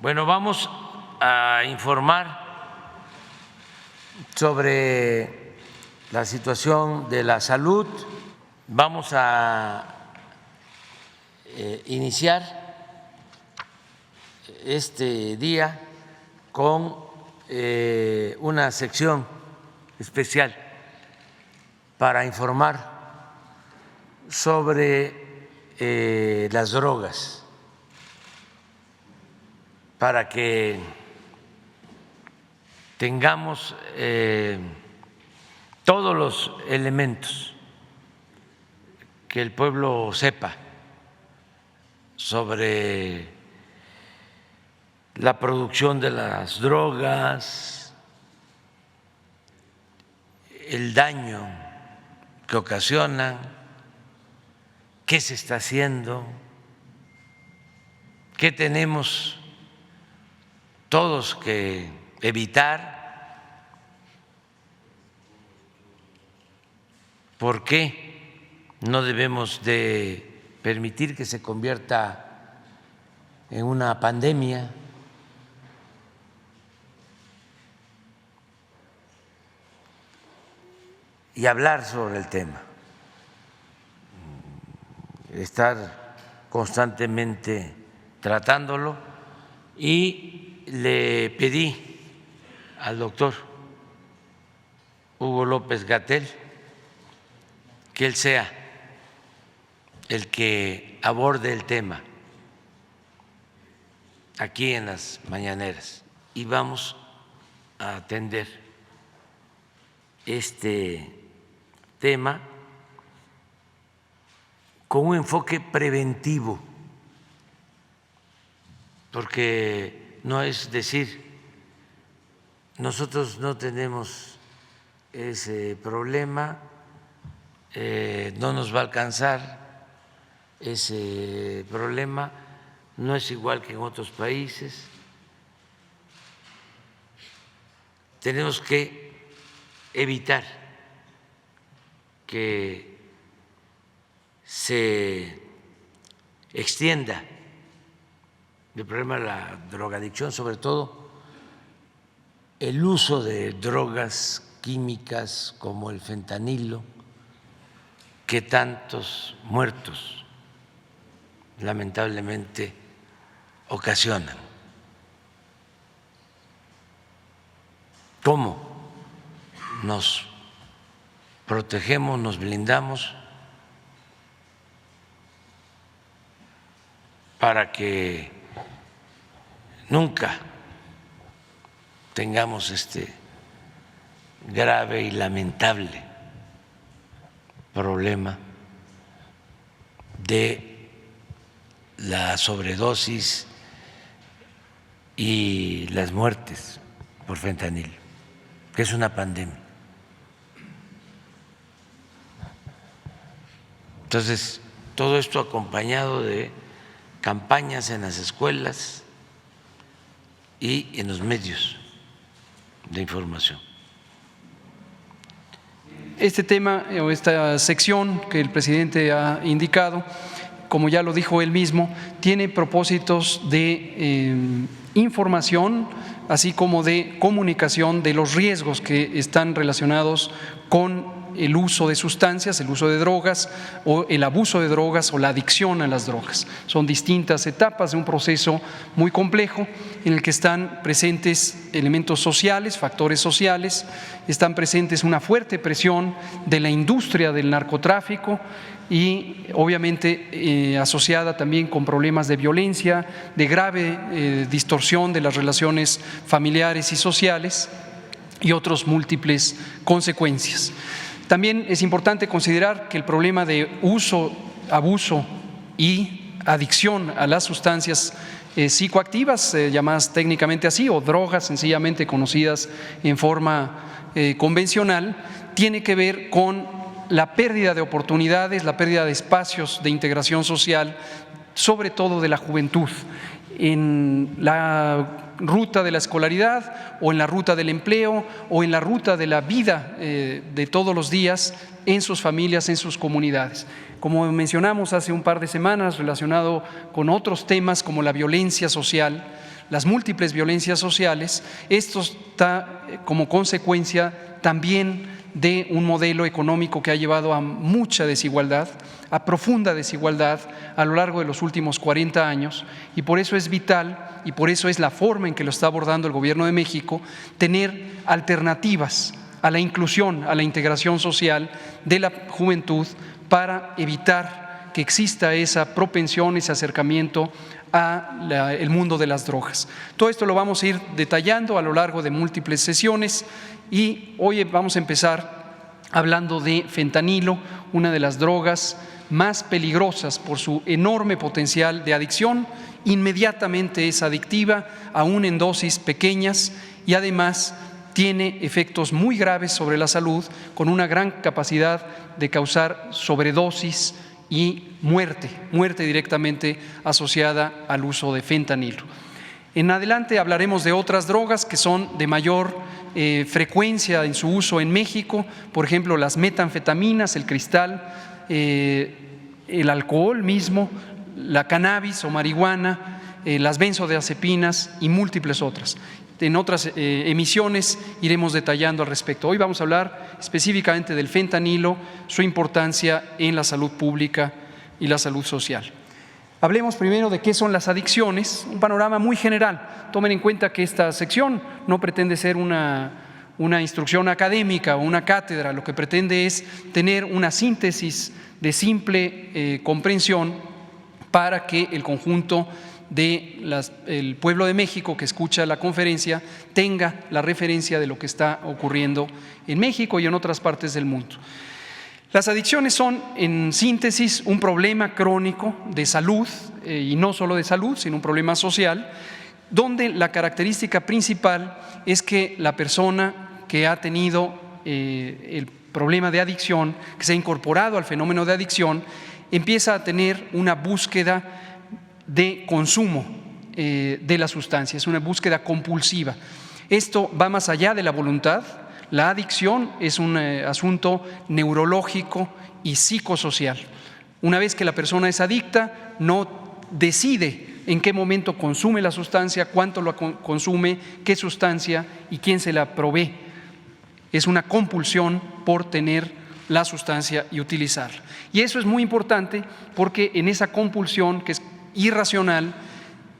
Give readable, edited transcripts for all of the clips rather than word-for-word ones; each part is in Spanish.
Bueno, vamos a informar sobre la situación de la salud. Vamos a iniciar este día con una sección especial para informar sobre las drogas, para que tengamos todos los elementos, que el pueblo sepa sobre la producción de las drogas, el daño que ocasionan, qué se está haciendo, qué tenemos todos que evitar, por qué no debemos de permitir que se convierta en una pandemia. Y hablar sobre el tema, estar constantemente tratándolo, y le pedí al doctor Hugo López-Gatell que él sea el que aborde el tema aquí en las mañaneras, y vamos a atender este tema con un enfoque preventivo, porque no es decir, nosotros no tenemos ese problema, no nos va a alcanzar ese problema, no es igual que en otros países. Tenemos que evitar que se extienda el problema de la drogadicción, sobre todo el uso de drogas químicas como el fentanilo, que tantos muertos lamentablemente ocasionan. ¿Cómo nos protegemos, nos blindamos para que nunca tengamos este grave y lamentable problema de la sobredosis y las muertes por fentanilo, que es una pandemia? Entonces, todo esto acompañado de campañas en las escuelas y en los medios de información. Este tema o esta sección que el presidente ha indicado, como ya lo dijo él mismo, tiene propósitos de información, así como de comunicación de los riesgos que están relacionados con el uso de sustancias, el uso de drogas o el abuso de drogas o la adicción a las drogas. Son distintas etapas de un proceso muy complejo en el que están presentes elementos sociales, factores sociales, están presentes una fuerte presión de la industria del narcotráfico y obviamente asociada también con problemas de violencia, de grave distorsión de las relaciones familiares y sociales y otras múltiples consecuencias. También es importante considerar que el problema de uso, abuso y adicción a las sustancias psicoactivas, llamadas técnicamente así, o drogas sencillamente conocidas en forma convencional, tiene que ver con la pérdida de oportunidades, la pérdida de espacios de integración social, sobre todo de la juventud, en la ruta de la escolaridad o en la ruta del empleo o en la ruta de la vida de todos los días en sus familias, en sus comunidades. Como mencionamos hace un par de semanas, relacionado con otros temas como la violencia social, las múltiples violencias sociales. Esto está como consecuencia también de un modelo económico que ha llevado a mucha desigualdad, a profunda desigualdad a lo largo de los últimos 40 años, y por eso es vital, y por eso es la forma en que lo está abordando el Gobierno de México, tener alternativas a la inclusión, a la integración social de la juventud para evitar que exista esa propensión, ese acercamiento al mundo de las drogas. Todo esto lo vamos a ir detallando a lo largo de múltiples sesiones, y hoy vamos a empezar hablando de fentanilo, una de las drogas más peligrosas por su enorme potencial de adicción. Inmediatamente es adictiva, aún en dosis pequeñas, y además tiene efectos muy graves sobre la salud, con una gran capacidad de causar sobredosis y muerte directamente asociada al uso de fentanilo. En adelante hablaremos de otras drogas que son de mayor frecuencia en su uso en México, por ejemplo las metanfetaminas, el cristal, el alcohol mismo, la cannabis o marihuana, las benzodiazepinas y múltiples otras. En otras emisiones iremos detallando al respecto. Hoy vamos a hablar específicamente del fentanilo, su importancia en la salud pública y la salud social. Hablemos primero de qué son las adicciones, un panorama muy general. Tomen en cuenta que esta sección no pretende ser una instrucción académica o una cátedra, lo que pretende es tener una síntesis de simple comprensión para que el conjunto del pueblo de México que escucha la conferencia tenga la referencia de lo que está ocurriendo en México y en otras partes del mundo. Las adicciones son, en síntesis, un problema crónico de salud, y no solo de salud, sino un problema social, donde la característica principal es que la persona que ha tenido el problema de adicción, que se ha incorporado al fenómeno de adicción, empieza a tener una búsqueda de consumo de la sustancia, es una búsqueda compulsiva. Esto va más allá de la voluntad. La adicción es un asunto neurológico y psicosocial. Una vez que la persona es adicta, no decide en qué momento consume la sustancia, cuánto lo consume, qué sustancia y quién se la provee. Es una compulsión por tener la sustancia y utilizarla. Y eso es muy importante porque en esa compulsión, que es irracional,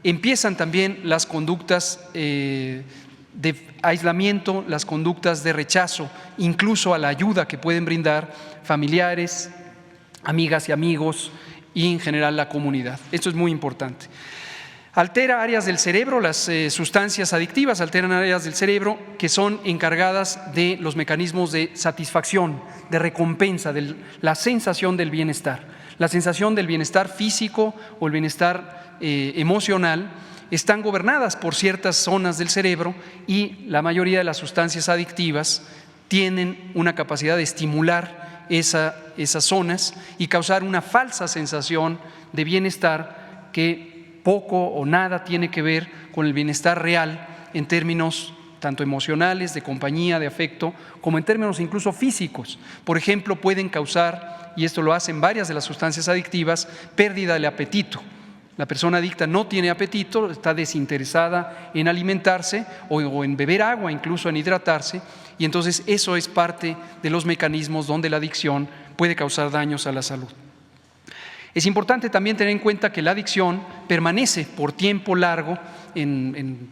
empiezan también las conductas de aislamiento, las conductas de rechazo, incluso a la ayuda que pueden brindar familiares, amigas y amigos y en general la comunidad. Esto es muy importante. Altera áreas del cerebro, las sustancias adictivas alteran áreas del cerebro que son encargadas de los mecanismos de satisfacción, de recompensa, de la sensación del bienestar. La sensación del bienestar físico o el bienestar emocional están gobernadas por ciertas zonas del cerebro, y la mayoría de las sustancias adictivas tienen una capacidad de estimular esas zonas y causar una falsa sensación de bienestar que poco o nada tiene que ver con el bienestar real en términos tanto emocionales, de compañía, de afecto, como en términos incluso físicos. Por ejemplo, pueden causar, y esto lo hacen varias de las sustancias adictivas, pérdida del apetito. La persona adicta no tiene apetito, está desinteresada en alimentarse o en beber agua, incluso en hidratarse, y entonces eso es parte de los mecanismos donde la adicción puede causar daños a la salud. Es importante también tener en cuenta que la adicción permanece por tiempo largo en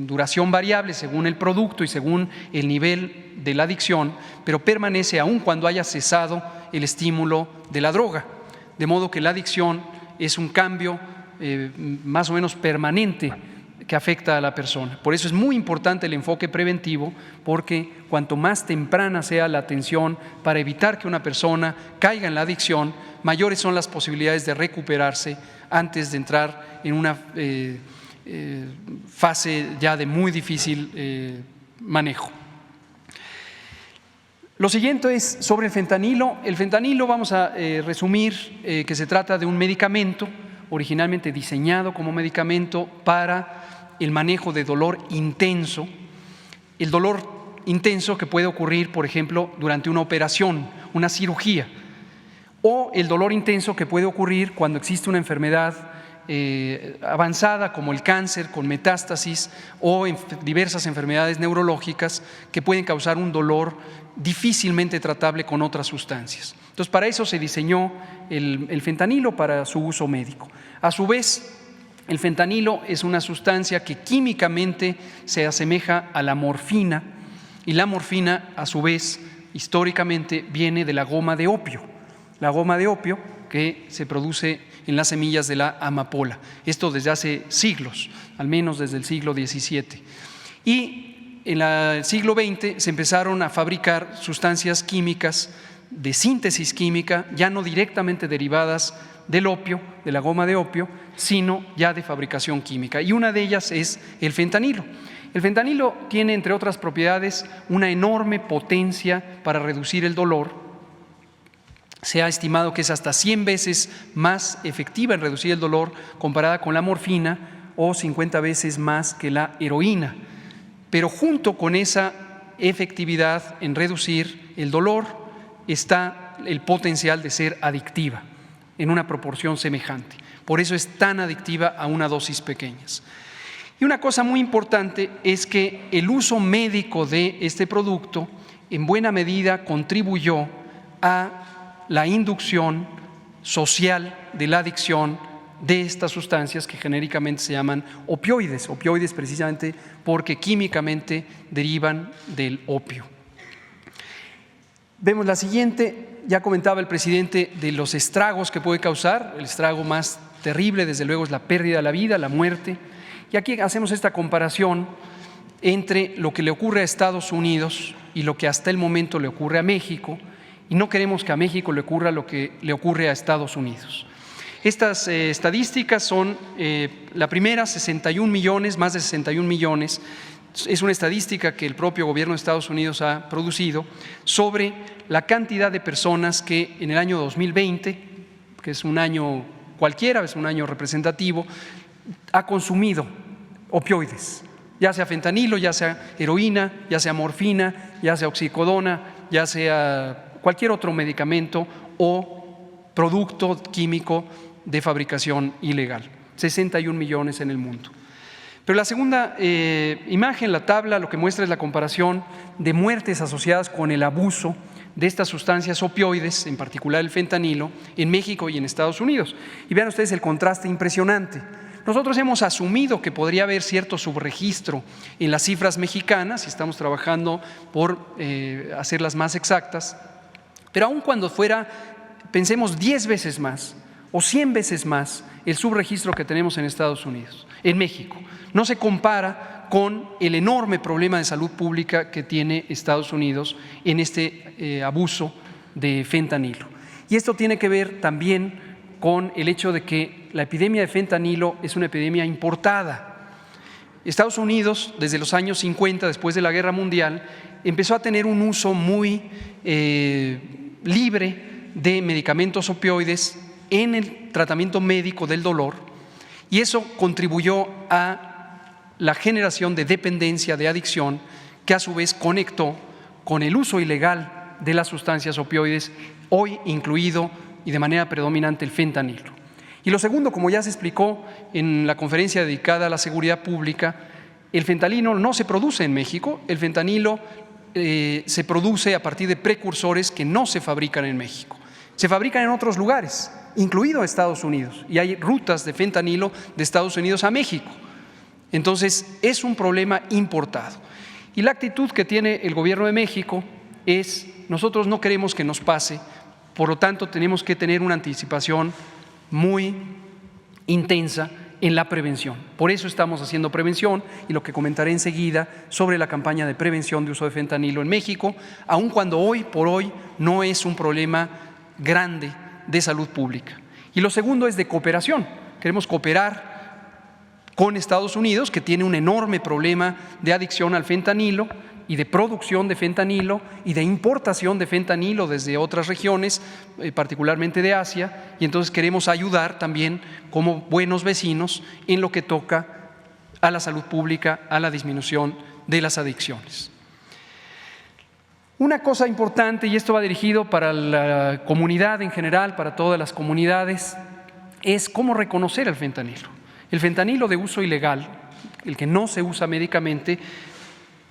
duración variable según el producto y según el nivel de la adicción, pero permanece aún cuando haya cesado el estímulo de la droga. De modo que la adicción es un cambio más o menos permanente que afecta a la persona. Por eso es muy importante el enfoque preventivo, porque cuanto más temprana sea la atención para evitar que una persona caiga en la adicción, mayores son las posibilidades de recuperarse antes de entrar en una fase ya de muy difícil manejo. Lo siguiente es sobre el fentanilo. El fentanilo, vamos a resumir que se trata de un medicamento originalmente diseñado como medicamento para el manejo de dolor intenso. El dolor intenso que puede ocurrir, por ejemplo, durante una operación, una cirugía, o el dolor intenso que puede ocurrir cuando existe una enfermedad avanzada como el cáncer con metástasis o diversas enfermedades neurológicas que pueden causar un dolor difícilmente tratable con otras sustancias. Entonces, para eso se diseñó el fentanilo para su uso médico. A su vez, el fentanilo es una sustancia que químicamente se asemeja a la morfina, y la morfina, a su vez, históricamente viene de la goma de opio. La goma de opio que se produce en las semillas de la amapola. Esto desde hace siglos, al menos desde el siglo XVII. Y en el siglo XX se empezaron a fabricar sustancias químicas de síntesis química, ya no directamente derivadas del opio, de la goma de opio, sino ya de fabricación química. Y una de ellas es el fentanilo. El fentanilo tiene, entre otras propiedades, una enorme potencia para reducir el dolor. Se ha estimado que es hasta 100 veces más efectiva en reducir el dolor comparada con la morfina o 50 veces más que la heroína. Pero junto con esa efectividad en reducir el dolor está el potencial de ser adictiva en una proporción semejante. Por eso es tan adictiva a una dosis pequeñas. Y una cosa muy importante es que el uso médico de este producto en buena medida contribuyó a la inducción social de la adicción de estas sustancias que genéricamente se llaman opioides, opioides precisamente porque químicamente derivan del opio. Vemos la siguiente, ya comentaba el presidente de los estragos que puede causar. El estrago más terrible, desde luego, es la pérdida de la vida, la muerte. Y aquí hacemos esta comparación entre lo que le ocurre a Estados Unidos y lo que hasta el momento le ocurre a México, y no queremos que a México le ocurra lo que le ocurre a Estados Unidos. Estas estadísticas son, la primera, 61 millones, más de 61 millones, es una estadística que el propio gobierno de Estados Unidos ha producido sobre la cantidad de personas que en el año 2020, que es un año cualquiera, es un año representativo, ha consumido opioides, ya sea fentanilo, ya sea heroína, ya sea morfina, ya sea oxicodona, ya sea cualquier otro medicamento o producto químico de fabricación ilegal. 61 millones en el mundo. Pero la segunda imagen, la tabla, lo que muestra es la comparación de muertes asociadas con el abuso de estas sustancias opioides, en particular el fentanilo, en México y en Estados Unidos. Y vean ustedes el contraste impresionante. Nosotros hemos asumido que podría haber cierto subregistro en las cifras mexicanas y estamos trabajando por hacerlas más exactas, pero aun cuando fuera, pensemos 10 veces más o 100 veces más el subregistro que tenemos en Estados Unidos, en México. No se compara con el enorme problema de salud pública que tiene Estados Unidos en este abuso de fentanilo. Y esto tiene que ver también con el hecho de que la epidemia de fentanilo es una epidemia importada. Estados Unidos, desde los años 50, después de la Guerra Mundial, empezó a tener un uso muy libre de medicamentos opioides en el tratamiento médico del dolor, y eso contribuyó a la generación de dependencia, de adicción, que a su vez conectó con el uso ilegal de las sustancias opioides, hoy incluido y de manera predominante el fentanilo. Y lo segundo, como ya se explicó en la conferencia dedicada a la seguridad pública, el fentanilo no se produce en México, el fentanilo se produce a partir de precursores que no se fabrican en México, se fabrican en otros lugares, incluido Estados Unidos, y hay rutas de fentanilo de Estados Unidos a México. Entonces, es un problema importado. Y la actitud que tiene el gobierno de México es: nosotros no queremos que nos pase, por lo tanto, tenemos que tener una anticipación muy intensa en la prevención. Por eso estamos haciendo prevención, y lo que comentaré enseguida sobre la campaña de prevención de uso de fentanilo en México, aun cuando hoy por hoy no es un problema grande de salud pública. Y lo segundo es de cooperación. Queremos cooperar con Estados Unidos, que tiene un enorme problema de adicción al fentanilo y de producción de fentanilo y de importación de fentanilo desde otras regiones, particularmente de Asia, y entonces queremos ayudar también como buenos vecinos en lo que toca a la salud pública, a la disminución de las adicciones. Una cosa importante, y esto va dirigido para la comunidad en general, para todas las comunidades, es cómo reconocer el fentanilo. El fentanilo de uso ilegal, el que no se usa médicamente,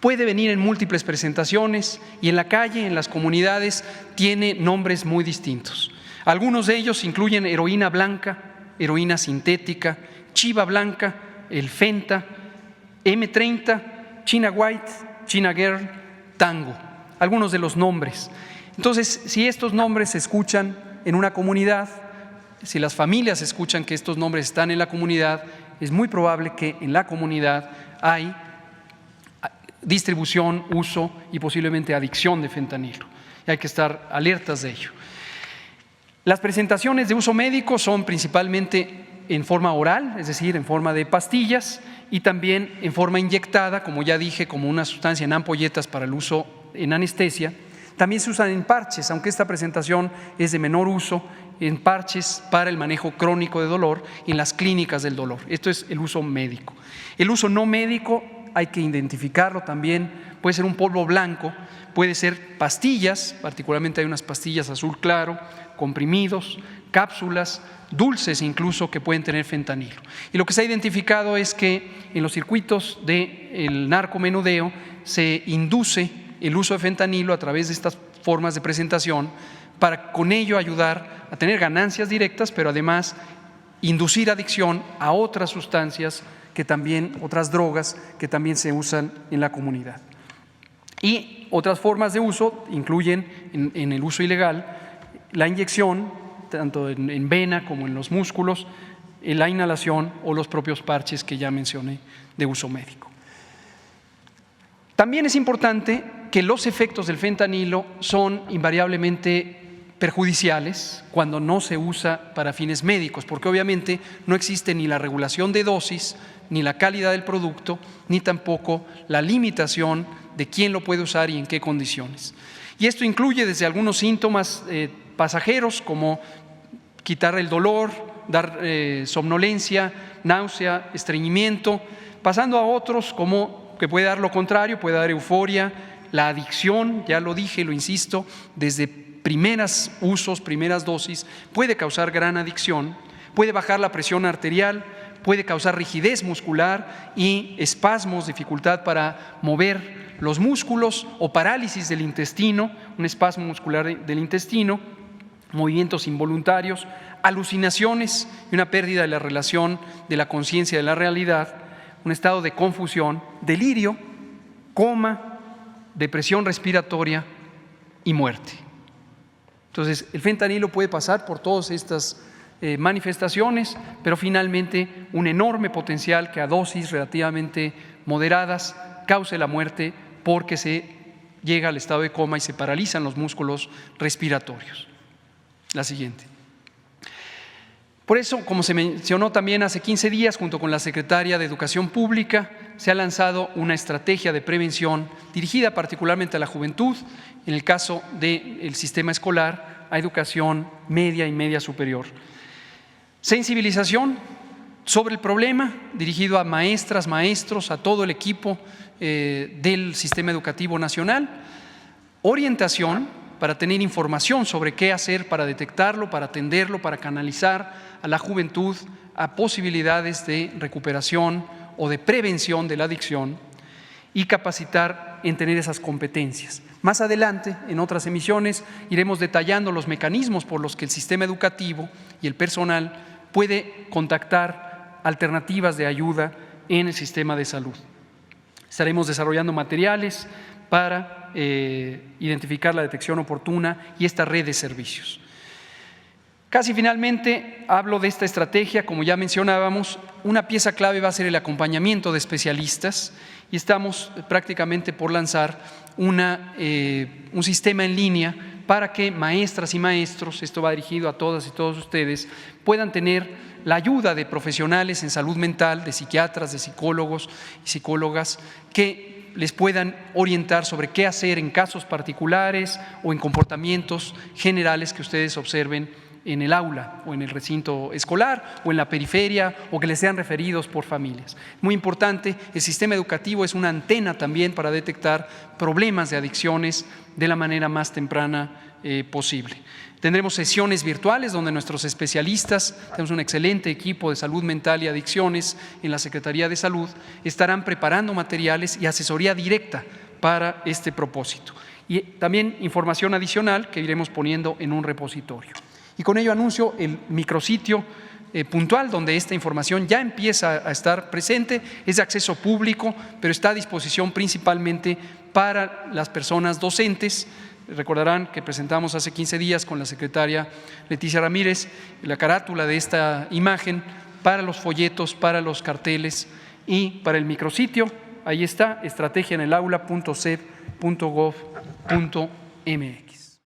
puede venir en múltiples presentaciones y en la calle, en las comunidades, tiene nombres muy distintos. Algunos de ellos incluyen heroína blanca, heroína sintética, chiva blanca, el Fenta, M30, China White, China Girl, Tango, algunos de los nombres. Entonces, si estos nombres se escuchan en una comunidad, si las familias escuchan que estos nombres están en la comunidad, es muy probable que en la comunidad hay distribución, uso y posiblemente adicción de fentanilo. Y hay que estar alertas de ello. Las presentaciones de uso médico son principalmente en forma oral, es decir, en forma de pastillas, y también en forma inyectada, como ya dije, como una sustancia en ampolletas para el uso en anestesia. También se usan en parches, aunque esta presentación es de menor uso, en parches para el manejo crónico de dolor en las clínicas del dolor. Esto es el uso médico. El uso no médico hay que identificarlo también, puede ser un polvo blanco, puede ser pastillas, particularmente hay unas pastillas azul claro, comprimidos, cápsulas, dulces incluso que pueden tener fentanilo. Y lo que se ha identificado es que en los circuitos del narcomenudeo se induce el uso de fentanilo a través de estas formas de presentación para con ello ayudar a tener ganancias directas, pero además inducir adicción a otras sustancias que también, otras drogas que también se usan en la comunidad. Y otras formas de uso incluyen en el uso ilegal la inyección, tanto en vena como en los músculos, la inhalación o los propios parches que ya mencioné de uso médico. También es importante que los efectos del fentanilo son invariablemente perjudiciales cuando no se usa para fines médicos, porque obviamente no existe ni la regulación de dosis, ni la calidad del producto, ni tampoco la limitación de quién lo puede usar y en qué condiciones. Y esto incluye desde algunos síntomas pasajeros como quitar el dolor, dar somnolencia, náusea, estreñimiento, pasando a otros como que puede dar lo contrario, puede dar euforia, la adicción, ya lo dije, lo insisto, desde primeros usos, primeras dosis, puede causar gran adicción, puede bajar la presión arterial, puede causar rigidez muscular y espasmos, dificultad para mover los músculos o parálisis del intestino, un espasmo muscular del intestino, movimientos involuntarios, alucinaciones y una pérdida de la relación de la conciencia de la realidad, un estado de confusión, delirio, coma, depresión respiratoria y muerte. Entonces, el fentanilo puede pasar por todas estas manifestaciones, pero finalmente un enorme potencial que a dosis relativamente moderadas cause la muerte porque se llega al estado de coma y se paralizan los músculos respiratorios. La siguiente. Por eso, como se mencionó también hace 15 días, junto con la Secretaria de Educación Pública, se ha lanzado una estrategia de prevención dirigida particularmente a la juventud, en el caso del sistema escolar, a educación media y media superior. Sensibilización sobre el problema, dirigido a maestras, maestros, a todo el equipo del sistema educativo nacional. Orientación para tener información sobre qué hacer para detectarlo, para atenderlo, para canalizar a la juventud a posibilidades de recuperación o de prevención de la adicción y capacitar en tener esas competencias. Más adelante, en otras emisiones, iremos detallando los mecanismos por los que el sistema educativo y el personal puede contactar alternativas de ayuda en el sistema de salud. Estaremos desarrollando materiales para identificar la detección oportuna y esta red de servicios. Casi finalmente hablo de esta estrategia, como ya mencionábamos, una pieza clave va a ser el acompañamiento de especialistas y estamos prácticamente por lanzar un sistema en línea para que maestras y maestros, esto va dirigido a todas y todos ustedes, puedan tener la ayuda de profesionales en salud mental, de psiquiatras, de psicólogos y psicólogas que les puedan orientar sobre qué hacer en casos particulares o en comportamientos generales que ustedes observen en el aula o en el recinto escolar o en la periferia, o que les sean referidos por familias. Muy importante, el sistema educativo es una antena también para detectar problemas de adicciones de la manera más temprana posible. Tendremos sesiones virtuales donde nuestros especialistas, tenemos un excelente equipo de salud mental y adicciones en la Secretaría de Salud, estarán preparando materiales y asesoría directa para este propósito. Y también información adicional que iremos poniendo en un repositorio. Y con ello anuncio el micrositio puntual donde esta información ya empieza a estar presente, es de acceso público, pero está a disposición principalmente para las personas docentes. Recordarán que presentamos hace 15 días con la secretaria Leticia Ramírez la carátula de esta imagen para los folletos, para los carteles y para el micrositio. Ahí está, estrategiaenelaula.seb.gov.mx.